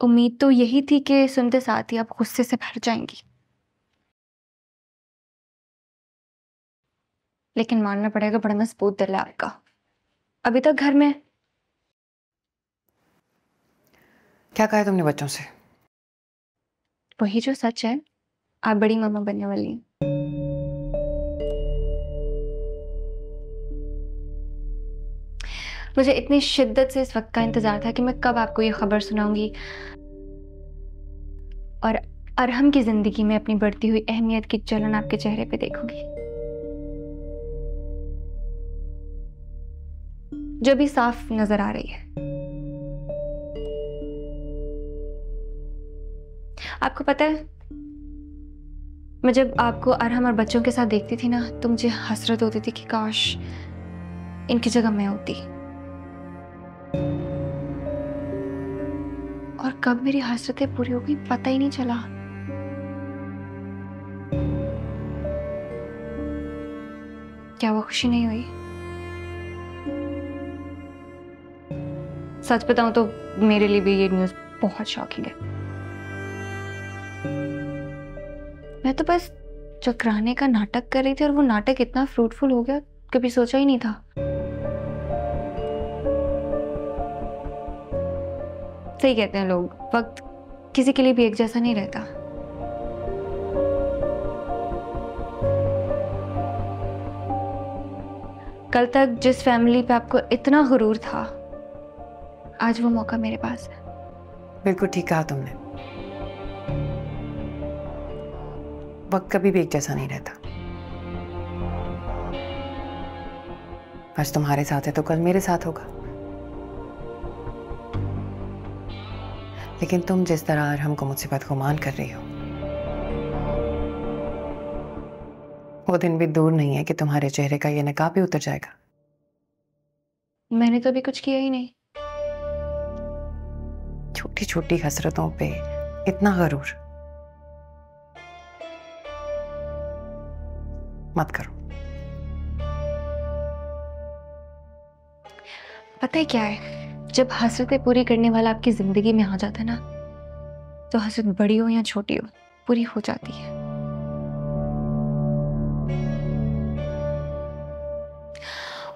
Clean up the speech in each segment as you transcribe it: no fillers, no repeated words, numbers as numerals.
उम्मीद तो यही थी कि सुनते साथ ही आप गुस्से से भर जाएंगी, लेकिन मानना पड़ेगा बड़ा मजबूत दिल है आपका। अभी तक घर में क्या कहा है तुमने बच्चों से? वही जो सच है, आप बड़ी मामा बनने वाली हैं। मुझे इतनी शिद्दत से इस वक्त का इंतजार था कि मैं कब आपको ये खबर सुनाऊंगी और अरहम की जिंदगी में अपनी बढ़ती हुई अहमियत की जलन आपके चेहरे पे देखूंगी, जो भी साफ नजर आ रही है। आपको पता है, मैं जब आपको अरहम और बच्चों के साथ देखती थी ना, तो मुझे हसरत होती थी कि काश इनकी जगह मैं होती। और कब मेरी हसरतें पूरी हो गई पता ही नहीं चला। क्या वो खुशी नहीं हुई? सच बताऊं तो मेरे लिए भी ये न्यूज़ बहुत शॉकिंग है। मैं तो बस चकराने का नाटक कर रही थी और वो नाटक इतना फ्रूटफुल हो गया, कभी सोचा ही नहीं था। सही कहते हैं लोग, वक्त किसी के लिए भी एक जैसा नहीं रहता। कल तक जिस फैमिली पे आपको इतना गुरूर था, आज वो मौका मेरे पास है। बिल्कुल ठीक कहा तुमने। वक्त कभी भी एक जैसा नहीं रहता। आज तुम्हारे साथ है तो कल मेरे साथ होगा। लेकिन तुम जिस तरह अरहम को मुझसे बदगुमान कर रही हो, वो दिन भी दूर नहीं है कि तुम्हारे चेहरे का ये नकाब भी उतर जाएगा। मैंने तो अभी कुछ किया ही नहीं। छोटी छोटी हसरतों पे इतना गरूर मत करो। पता है क्या है, जब हसरतें पूरी करने वाला आपकी जिंदगी में आ जाता है ना, तो हसरत बड़ी हो या छोटी हो, पूरी हो जाती है।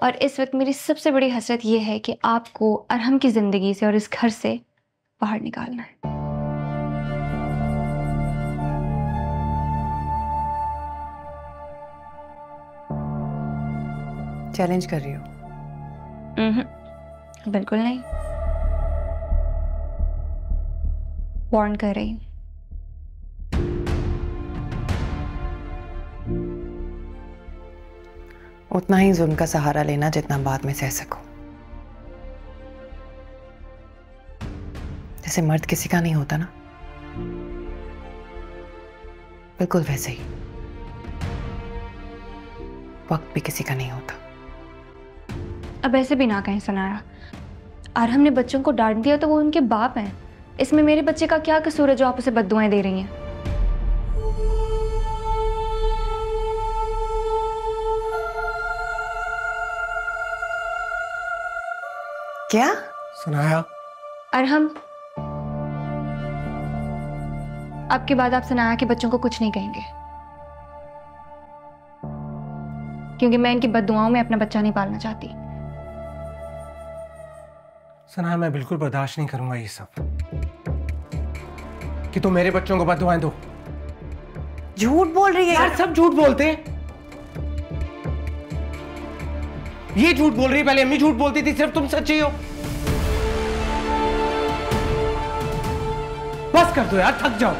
और इस वक्त मेरी सबसे बड़ी हसरत यह है कि आपको अरहम की जिंदगी से और इस घर से बाहर निकालना है। चैलेंज कर रही हो? बिल्कुल नहीं, वार्न कर रही हूं। उतना ही जुल्म का सहारा लेना जितना बाद में सह सको। जैसे मर्द किसी का नहीं होता ना, बिल्कुल वैसे ही वक्त भी किसी का नहीं होता। अब ऐसे भी ना कहें सनाया, अरहम ने बच्चों को डांट दिया तो वो उनके बाप हैं। इसमें मेरे बच्चे का क्या कसूर है जो आप उसे बद्दुआएं दे रही हैं? क्या? सनाया, अरहम, अब के बाद आप सनाया के बच्चों को कुछ नहीं कहेंगे, क्योंकि मैं इनकी बद्दुआओं में अपना बच्चा नहीं पालना चाहती। सनाया, मैं बिल्कुल बर्दाश्त नहीं करूंगा ये सब कि तुम मेरे बच्चों को बददुआएं दो। झूठ बोल रही है यार, सब झूठ बोलते हैं। ये झूठ बोल रही है, पहले अम्मी झूठ बोलती थी, सिर्फ तुम सच्ची हो। बस कर दो यार, थक जाओ।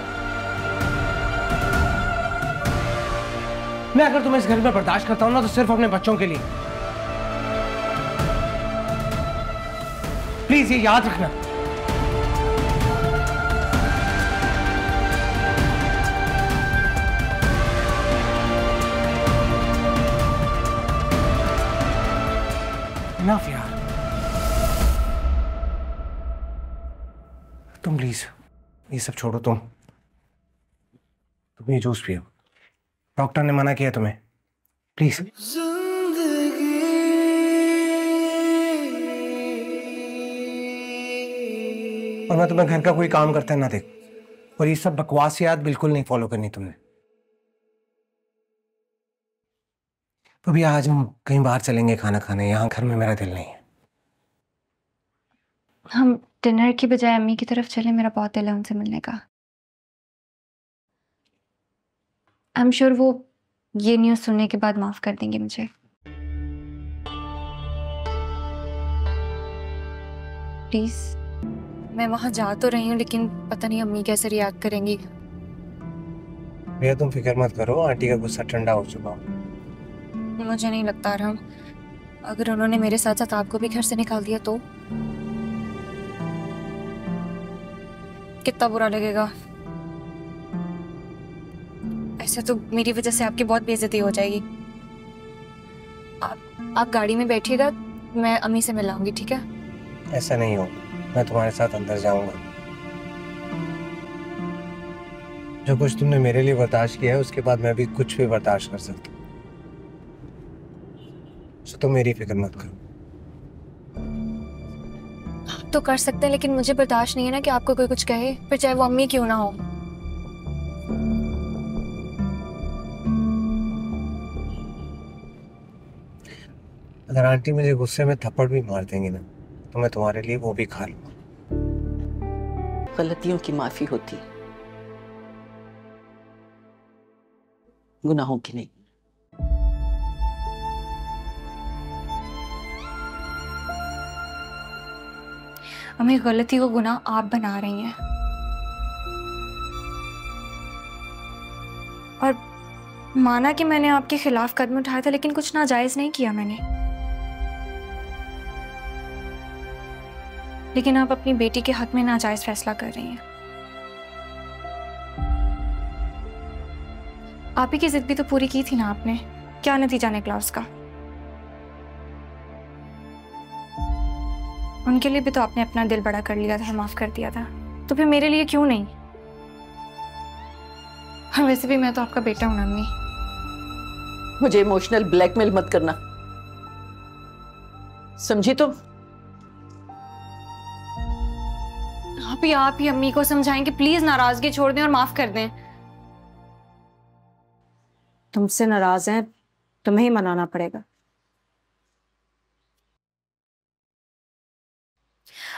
मैं अगर तुम्हें इस घर में बर्दाश्त करता हूं ना, तो सिर्फ अपने बच्चों के लिए। प्लीज ये याद रखना। इनफ यार, तुम प्लीज ये सब छोड़ो। तुम ये जूस पियो, डॉक्टर ने मना किया तुम्हें, प्लीज। और मैं तुम्हें घर का कोई काम करते ना देख। और ये सब बकवासियात बिल्कुल नहीं फॉलो करनी तुमने। अभी आज हम कहीं बाहर चलेंगे खाना खाने, यहाँ घर में मेरा दिल नहीं है। हम डिनर की बजाय अम्मी की तरफ चले, मेरा बहुत दिल है उनसे मिलने का। आई एम श्योर वो ये न्यूज़ सुनने के बाद माफ कर देंगे मुझे। प्लीज। मैं वहां जा तो रही हूँ, लेकिन पता नहीं अम्मी कैसे रिएक्ट करेंगी। भैया तुम फिक्र मत करो, आंटी का गुस्सा ठंडा हो चुका। मुझे नहीं लगता राम, अगर उन्होंने मेरे साथ साथ आपको भी घर से निकाल दिया तो कितना बुरा लगेगा। ऐसे तो मेरी वजह से आपकी बहुत बेइज्जती हो जाएगी। आप गाड़ी में बैठिएगा, मैं अम्मी से मिलाऊंगी, ठीक है? ऐसा नहीं हो, मैं तुम्हारे साथ अंदर जाऊंगा। जो कुछ तुमने मेरे लिए बर्दाश्त किया है, उसके बाद मैं भी कुछ भी बर्दाश्त कर सकता हूँ। तो तुम मेरी फिक्र मत करो। आप तो कर सकते हैं, लेकिन मुझे बर्दाश्त नहीं है ना कि आपको कोई कुछ कहे, फिर चाहे वो अम्मी क्यों ना हो। अगर आंटी मुझे गुस्से में थप्पड़ भी मार देंगी ना, तो मैं तुम्हारे लिए वो भी खा लूंगा। गलतियों की माफी होती है, गुनाहों की नहीं। अम्मी, गलती को गुनाह आप बना रही हैं। और माना कि मैंने आपके खिलाफ कदम उठाया था, लेकिन कुछ नाजायज नहीं किया मैंने। लेकिन आप अपनी बेटी के हक में नाजायज फैसला कर रही हैं। आप ही की जिद भी तो पूरी की थी ना आपने, क्या नतीजा निकला उसका? उनके लिए भी तो आपने अपना दिल बड़ा कर लिया था, माफ कर दिया था, तो फिर मेरे लिए क्यों नहीं? और वैसे भी मैं तो आपका बेटा हूं ना अम्मी। मुझे इमोशनल ब्लैकमेल मत करना, समझी तुम? आप ही अम्मी को समझाएं कि प्लीज नाराजगी छोड़ दें और माफ कर दें। तुमसे नाराज हैं, तुम्हें ही मनाना पड़ेगा।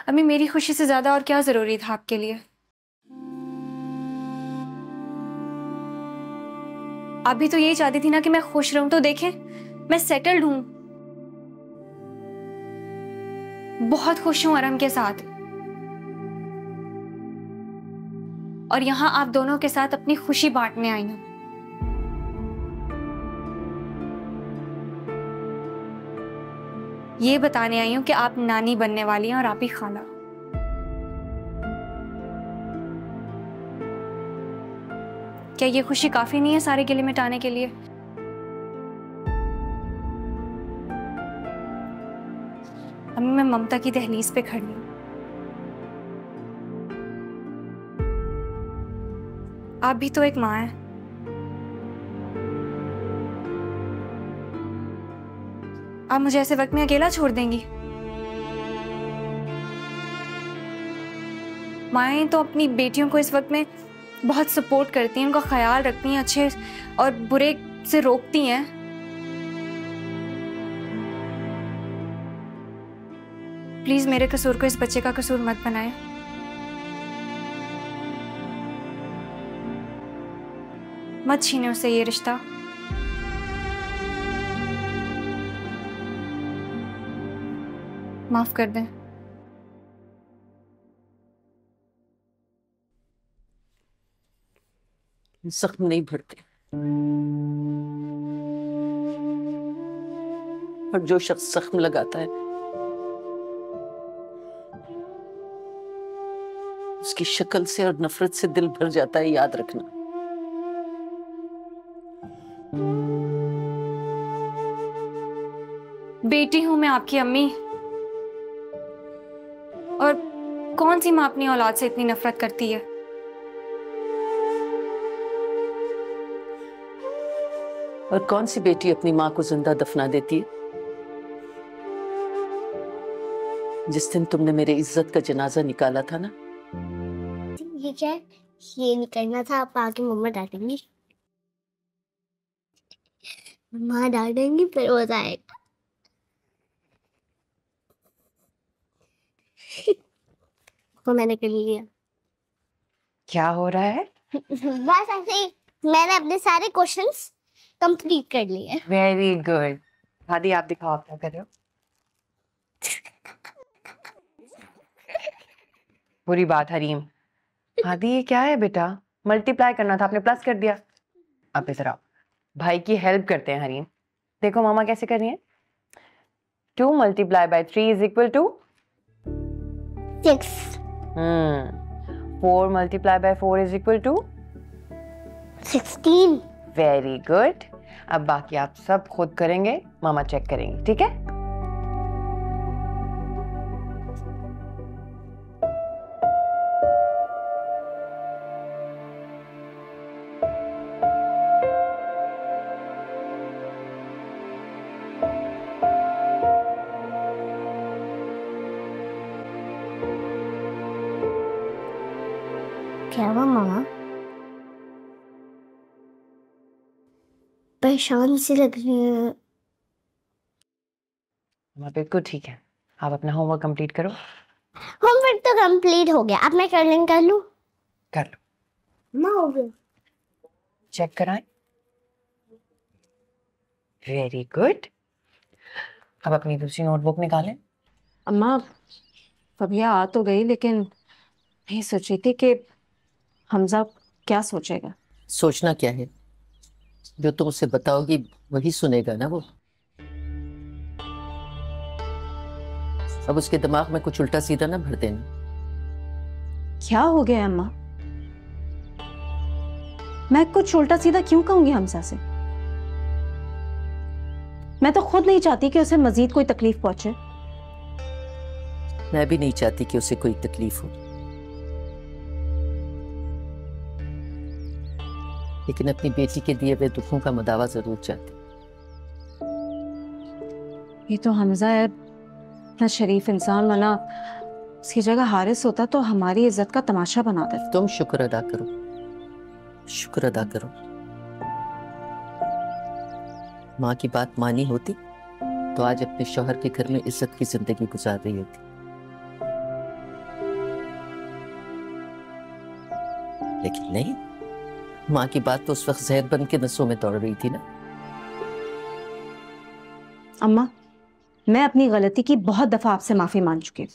अम्मी, मेरी खुशी से ज्यादा और क्या जरूरी था आपके लिए? आप भी तो यही चाहती थी ना कि मैं खुश रहूं, तो देखें मैं सेटल्ड हूं, बहुत खुश हूं अरम के साथ। और यहां आप दोनों के साथ अपनी खुशी बांटने आई हूं। ये बताने आई हूं कि आप नानी बनने वाली हैं और आप ही खाला। क्या ये खुशी काफी नहीं है सारे गिले मिटाने के लिए? अम्मी, मैं ममता की दहलीज पे खड़ी हूं। आप भी तो एक माँ हैं। आप मुझे ऐसे वक्त में अकेला छोड़ देंगी? माएँ तो अपनी बेटियों को इस वक्त में बहुत सपोर्ट करती हैं, उनका ख्याल रखती हैं, अच्छे और बुरे से रोकती हैं। प्लीज मेरे कसूर को इस बच्चे का कसूर मत बनाएं। मत छीने उससे ये रिश्ता। माफ कर दें। जख्म नहीं भरते, और जो शख्स जख्म लगाता है उसकी शक्ल से और नफरत से दिल भर जाता है, याद रखना। बेटी हूं मैं आपकी अम्मी, और कौन सी माँ अपनी औलाद से इतनी नफरत करती है? और कौन सी बेटी अपनी माँ को जिंदा दफना देती है? जिस दिन तुमने मेरे इज्जत का जनाजा निकाला था ना, ये क्या है? ये नहीं करना था, आप आके मम्मा डांटेंगी। मम्मा डांटेंगी फिर हो जाएगा। वो मैंने कर लिया। क्या हो रहा है? बस ऐसे ही, मैंने अपने सारे क्वेश्चंस कंप्लीट कर लिए। Very good. दादी आप दिखाओ आप क्या कर रहे हो। बुरी बात हरीम। दादी ये क्या है बेटा? मल्टीप्लाई करना था, आपने प्लस कर दिया। अब इधर आओ, भाई की हेल्प करते हैं हरीम। देखो मामा कैसे कर रही है। 2 × 3 = 6। 4 × 4 = 16। Very good. अब बाकी आप सब खुद करेंगे, मामा चेक करेंगे, ठीक है? क्या हुआ मामा? परेशान सी लग रही है। मामा बिल्कुल ठीक है। आप अपना होमवर्क कंप्लीट करो। होमवर्क तो कंप्लीट हो गया, अब मैं कर लूं। कर लो। ना हो गया। चेक कराएं। Very good. अब अपनी दूसरी नोटबुक निकालें। अम्मा फबिया आ तो गई, लेकिन मैं सोच रही थी कि हमजा क्या सोचेगा। सोचना क्या है, जो तुम उसे बताओगी वही सुनेगा ना वो। अब उसके दिमाग में कुछ उल्टा सीधा ना भर देना। क्या हो गया अम्मा? मैं कुछ उल्टा सीधा क्यों कहूंगी हमजा से? मैं तो खुद नहीं चाहती कि उसे मजीद कोई तकलीफ पहुंचे। मैं भी नहीं चाहती कि उसे कोई तकलीफ हो, लेकिन अपनी बेटी के दिए हुए दुखों का मदावा जरूर चाहती। ये तो हमजा है, इतना शरीफ इंसान, वरना उसकी जगह हारिस होता तो हमारी इज्जत का तमाशा बना देता। तुम शुक्र अदा करो, शुक्र अदा करो। माँ की बात मानी होती तो आज अपने शौहर के घर में इज्जत की जिंदगी गुजार रही होती। लेकिन नहीं, माँ की बात तो उस वक्त जहर बन के नसों में दौड़ रही थी ना। अम्मा मैं अपनी गलती की बहुत दफा आपसे माफी मांग चुकी हूँ।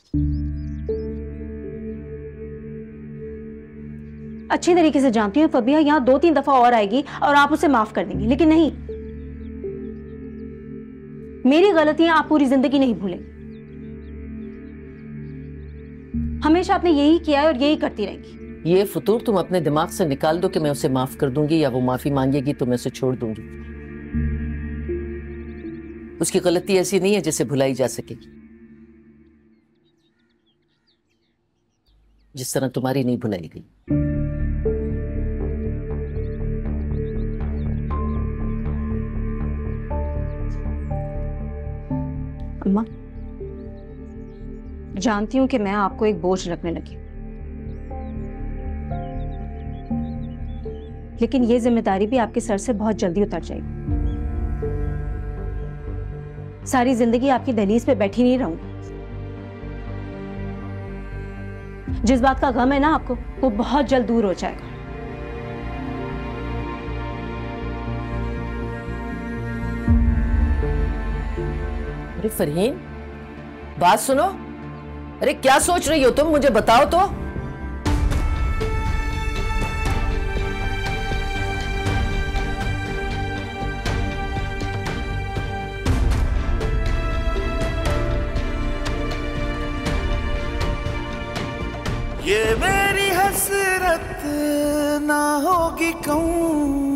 अच्छी तरीके से जानती हूँ फबिया यहाँ 2-3 दफा और आएगी और आप उसे माफ कर देंगी, लेकिन नहीं, मेरी गलतियां आप पूरी जिंदगी नहीं भूलेंगी। हमेशा आपने यही किया है और यही करती रहेंगी। ये फतूर तुम अपने दिमाग से निकाल दो कि मैं उसे माफ कर दूंगी या वो माफी मांगेगी तो मैं उसे छोड़ दूंगी। उसकी गलती ऐसी नहीं है जिसे भुलाई जा सके, जिस तरह तुम्हारी नहीं भुलाई गई। अम्मा जानती हूं कि मैं आपको एक बोझ रखने लगी, लेकिन ये जिम्मेदारी भी आपके सर से बहुत जल्दी उतर जाएगी। सारी जिंदगी आपकी दहलीज पे बैठी नहीं रहूंगी। जिस बात का गम है ना आपको, वो बहुत जल्द दूर हो जाएगा। अरे फरहीन, बात सुनो। अरे क्या सोच रही हो तुम, मुझे बताओ तो। ये मेरी हसरत ना होगी कहूँ